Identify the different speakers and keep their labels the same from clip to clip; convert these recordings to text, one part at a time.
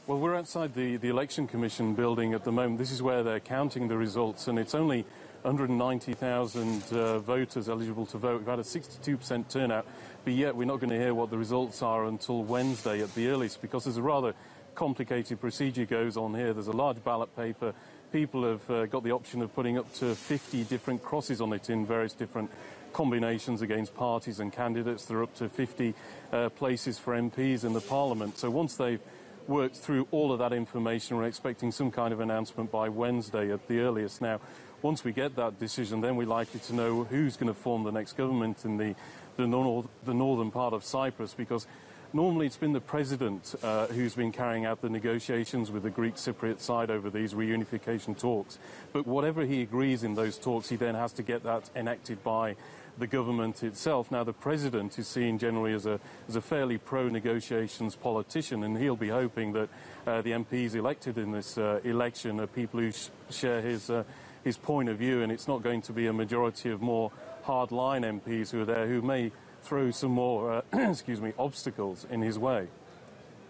Speaker 1: Well, we're outside the Election Commission building at the moment. This is where they're counting the results, and it's only 190,000 voters eligible to vote. We've had a 62% turnout, but yet we're not going to hear what the results are until Wednesday at the earliest, because there's a rather complicated procedure goes on here. There's a large ballot paper. People have got the option of putting up to 50 different crosses on it in various different combinations against parties and candidates. There are up to 50 places for MPs in the Parliament. So once they've worked through all of that information, we're expecting some kind of announcement by Wednesday at the earliest. Now, once we get that decision, then we're likely to know who's going to form the next government in the northern part of Cyprus, because normally it's been the president who's been carrying out the negotiations with the Greek Cypriot side over these reunification talks. But whatever he agrees in those talks, he then has to get that enacted by the government itself. Now, the president is seen generally as a fairly pro-negotiations politician, and he'll be hoping that the MPs elected in this election are people who share his point of view, and it's not going to be a majority of more hard-line MPs who are there who may throw some more obstacles in his way.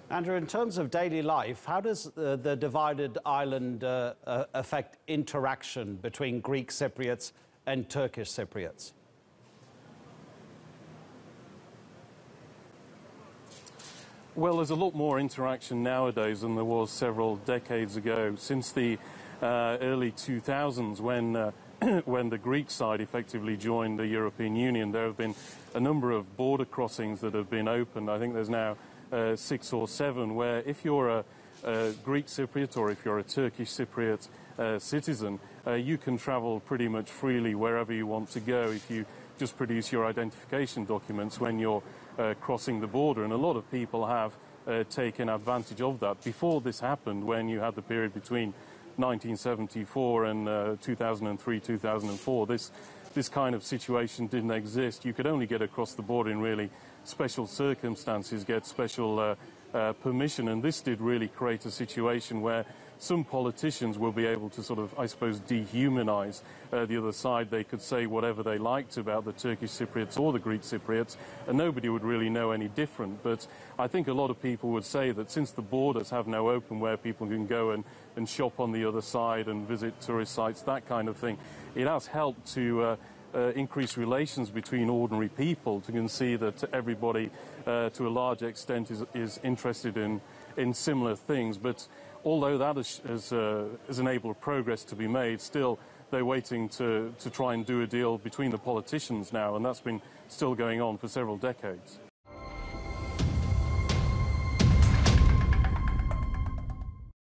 Speaker 2: Andrew, in terms of daily life, how does the divided island affect interaction between Greek Cypriots and Turkish Cypriots?
Speaker 1: Well, there's a lot more interaction nowadays than there was several decades ago. Since the early 2000s, when the Greek side effectively joined the European Union, there have been a number of border crossings that have been opened. I think there's now 6 or 7, where if you're a Greek Cypriot or if you're a Turkish Cypriot citizen, you can travel pretty much freely wherever you want to go if you just produce your identification documents when you're crossing the border. And a lot of people have taken advantage of that. Before this happened, when you had the period between 1974 and 2003-2004, this kind of situation didn't exist. You could only get across the border in really special circumstances, get special permission, and this did really create a situation where some politicians will be able to sort of, I suppose, dehumanize the other side. They could say whatever they liked about the Turkish Cypriots or the Greek Cypriots, and nobody would really know any different. But I think a lot of people would say that since the borders have now opened where people can go and shop on the other side and visit tourist sites, that kind of thing, it has helped to increase relations between ordinary people. You can see that everybody, to a large extent, is interested in similar things. But although that has enabled progress to be made, still they're waiting to try and do a deal between the politicians now, and that's been still going on for several decades.